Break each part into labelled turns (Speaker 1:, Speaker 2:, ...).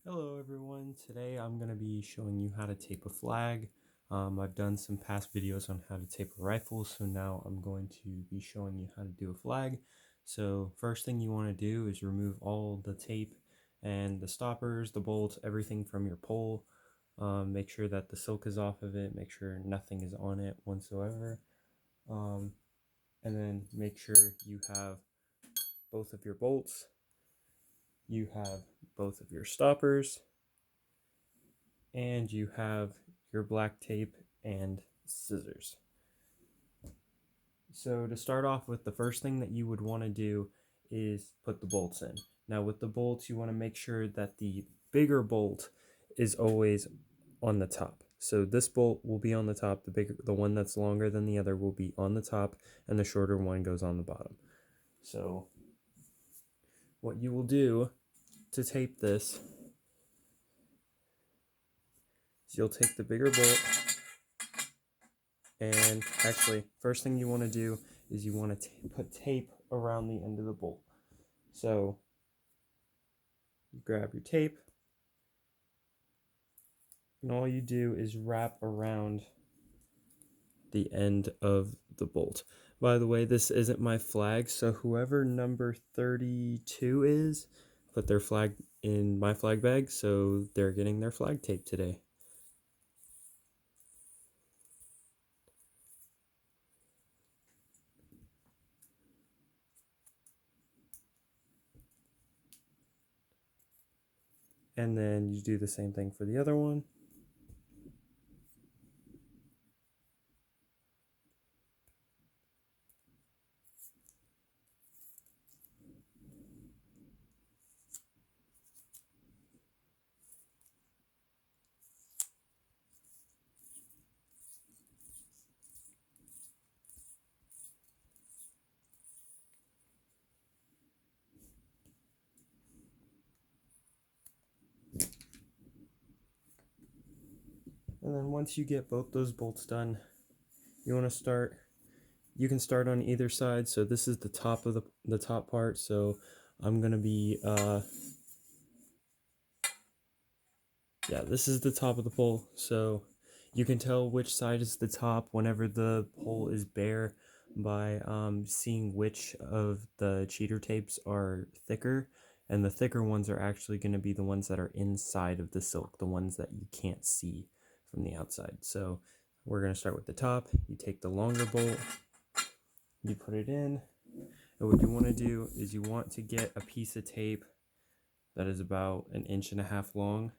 Speaker 1: Hello everyone, today I'm going to be showing you how to tape a flag. I've done some past videos on how to tape a rifle, so now I'm going to be showing you how to do a flag. So first thing you want to do is remove all the tape and the stoppers, the bolts, everything from your pole. Make sure that the silk is off of it, make sure nothing is on it whatsoever. And then make sure you have both of your bolts, you have both of your stoppers, and you have your black tape and scissors. So to start off with, the first thing that you would want to do is put the bolts in. Now with the bolts, you want to make sure that the bigger bolt is always on the top. So this bolt will be on the top, the one that's longer than the other will be on the top, and the shorter one goes on the bottom. So what you will do to tape this is you'll take the bigger bolt, and actually first thing you want to do is you want to put tape around the end of the bolt. So you grab your tape, and all you do is wrap around the end of the bolt. By the way, this isn't my flag, so whoever number 32 is put their flag in my flag bag, so they're getting their flag tape today. And then you do the same thing for the other one. And then once you get both those bolts done, you want to start, you can start on either side. So this is the top of the top part, so I'm gonna be this is the top of the pole, so you can tell which side is the top whenever the pole is bare by seeing which of the cheater tapes are thicker, and the thicker ones are actually going to be the ones that are inside of the silk, the ones that you can't see from the outside. So we're going to start with the top. You take the longer bolt, you put it in, and what you want to do is you want to get a piece of tape that is about 1.5 inches long,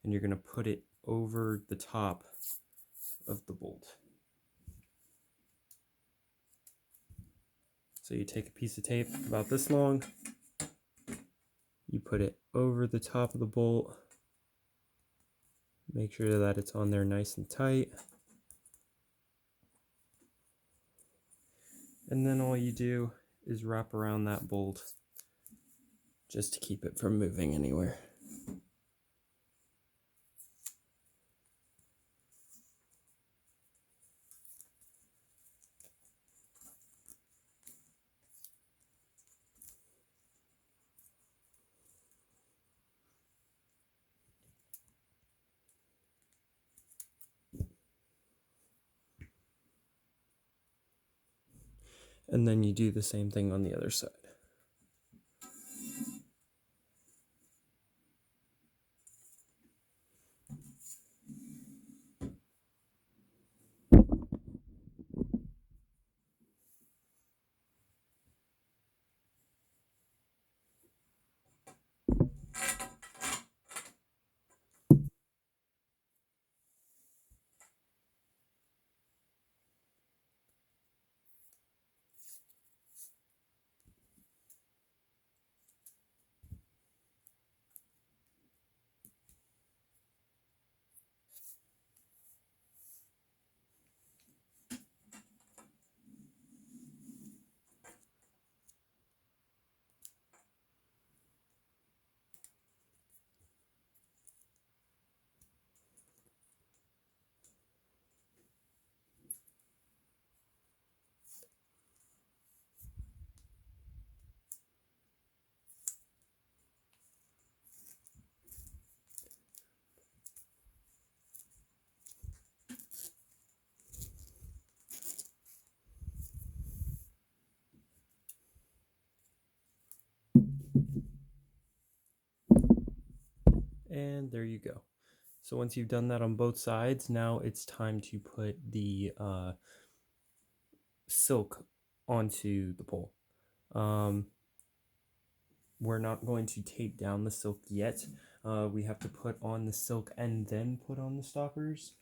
Speaker 1: and you're going to put it over the top of the bolt. So you take a piece of tape about this long, you put it over the top of the bolt, make sure that it's on there nice and tight, and then all you do is wrap around that bolt just to keep it from moving anywhere. And then you do the same thing on the other side. And there you go. So once you've done that on both sides, now it's time to put the silk onto the pole. We're not going to tape down the silk yet. We have to put on the silk and then put on the stoppers.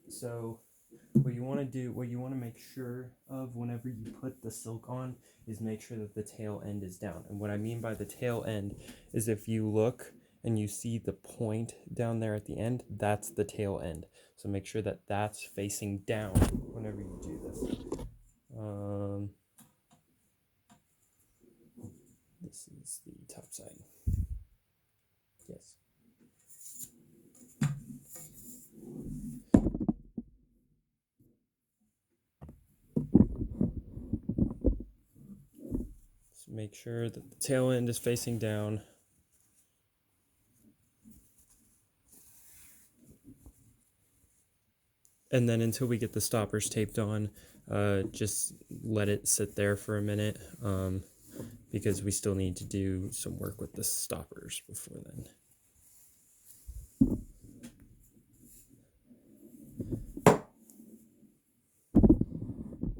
Speaker 1: So what you want to do, what you want to make sure of whenever you put the silk on is make sure that the tail end is down. And what I mean by the tail end is if you look and you see the point down there at the end, that's the tail end. So make sure that that's facing down whenever you do this. This is the top side. Yes. So make sure that the tail end is facing down. And then until we get the stoppers taped on, just let it sit there for a minute, because we still need to do some work with the stoppers before then.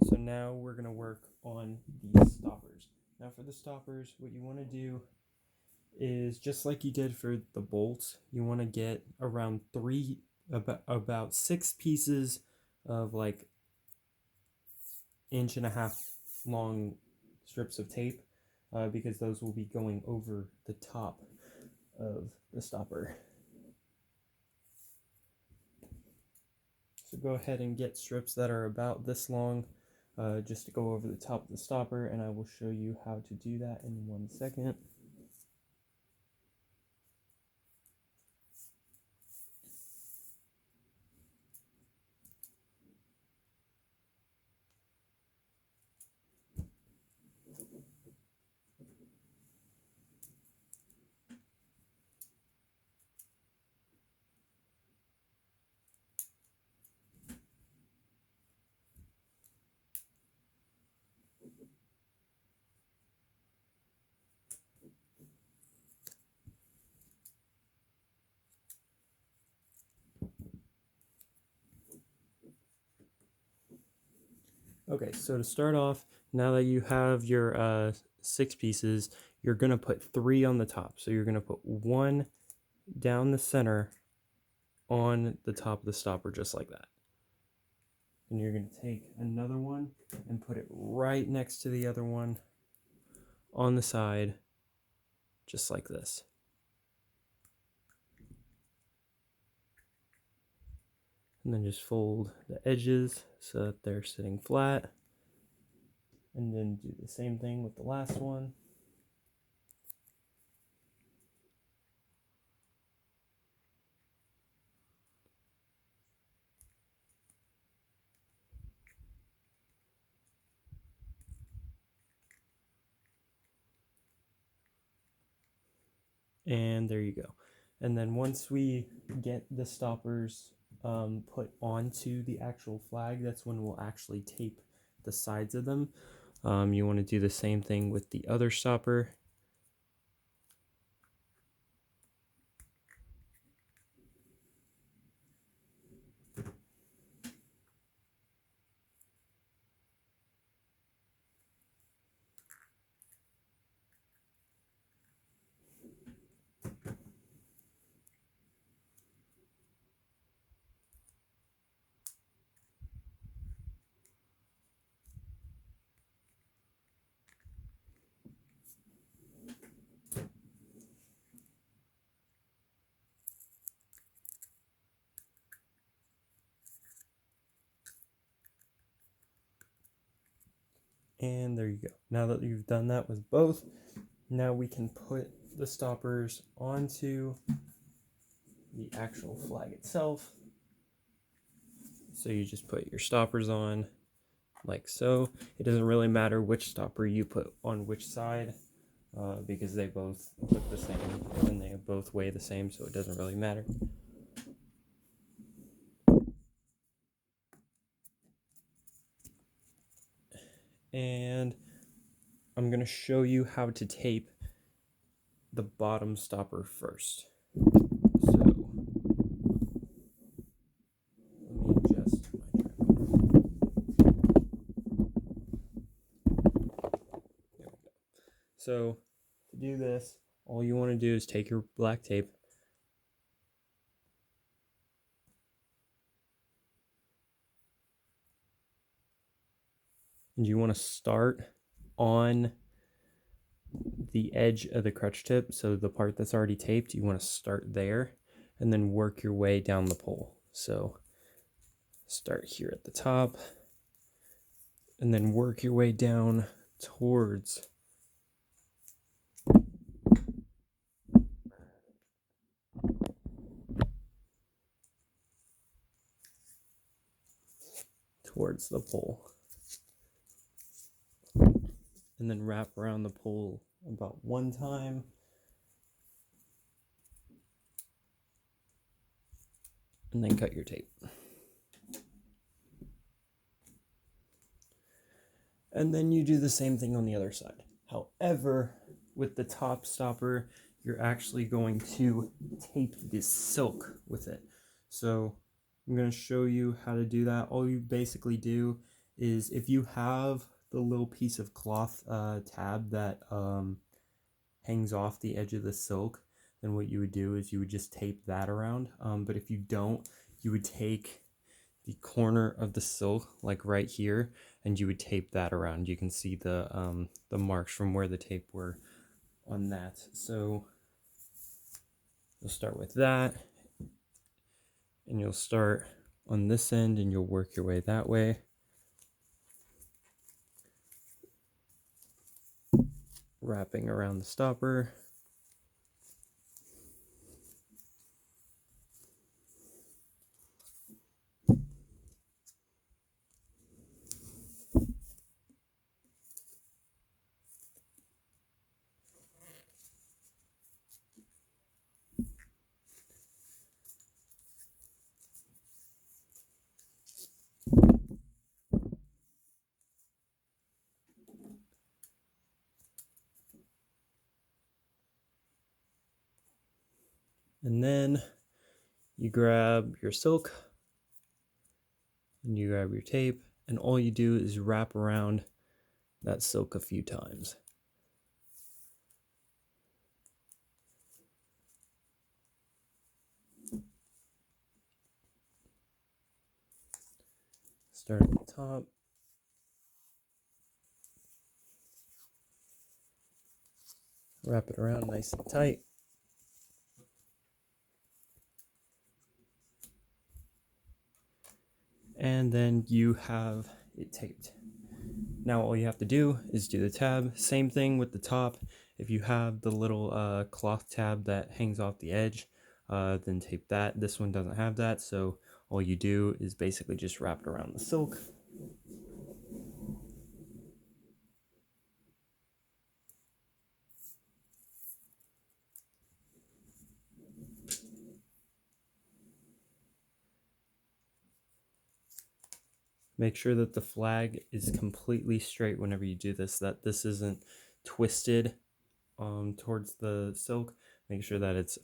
Speaker 1: So now we're going to work on the stoppers. Now for the stoppers, what you want to do is just like you did for the bolts, you want to get around about 6 pieces of like 1.5 inch long strips of tape, because those will be going over the top of the stopper. So go ahead and get strips that are about this long, just to go over the top of the stopper, and I will show you how to do that in 1 second. Okay, so to start off, now that you have your 6 pieces, you're going to put 3 on the top. So you're going to put 1 down the center on the top of the stopper, just like that. And you're going to take another one and put it right next to the other one on the side, just like this. And then just fold the edges so that they're sitting flat. And then do the same thing with the last one. And there you go. And then once we get the stoppers put onto the actual flag, that's when we'll actually tape the sides of them. You want to do the same thing with the other stopper. And there you go. Now that you've done that with both, now we can put the stoppers onto the actual flag itself. So you just put your stoppers on like so. It doesn't really matter which stopper you put on which side, because they both look the same and they both weigh the same, so it doesn't really matter. And I'm going to show you how to tape the bottom stopper first. So let me adjust my tripod. There we go. So to do this, all you want to do is take your black tape, and you want to start on the edge of the crutch tip. So the part that's already taped, you want to start there and then work your way down the pole. So start here at the top and then work your way down towards the pole, and then wrap around the pole about one time, and then cut your tape. And then you do the same thing on the other side. However, with the top stopper, you're actually going to tape this silk with it. So I'm going to show you how to do that. All you basically do is, if you have the little piece of cloth tab that hangs off the edge of the silk, then what you would do is you would just tape that around. But if you don't, you would take the corner of the silk, like right here, and you would tape that around. You can see the marks from where the tape were on that. So you'll start with that, and you'll start on this end, and you'll work your way that way. Wrapping around the stopper. And then you grab your silk and you grab your tape, and all you do is wrap around that silk a few times. Start at the top. Wrap it around nice and tight. And then you have it taped. Now all you have to do is do the tab. Same thing with the top. If you have the little cloth tab that hangs off the edge, then tape that. This one doesn't have that, so all you do is basically just wrap it around the silk. Make sure that the flag is completely straight whenever you do this, that this isn't twisted towards the silk. Make sure that it's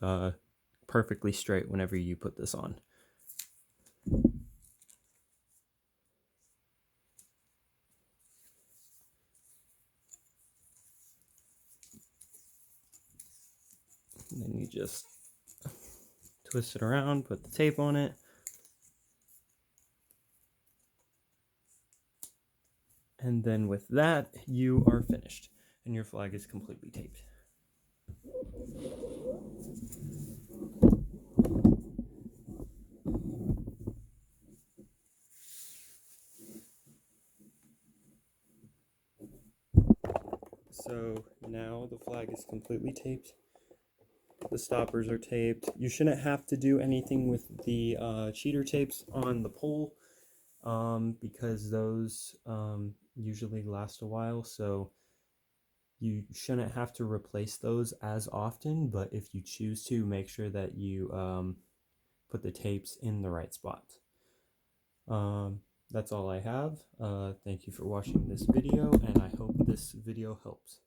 Speaker 1: perfectly straight whenever you put this on. And then you just twist it around, put the tape on it. And then with that, you are finished, and your flag is completely taped. So now the flag is completely taped. The stoppers are taped. You shouldn't have to do anything with the cheater tapes on the pole, because those usually last a while, so you shouldn't have to replace those as often. But if you choose to, make sure that you put the tapes in the right spots. That's all I have. Thank you for watching this video, and I hope this video helps.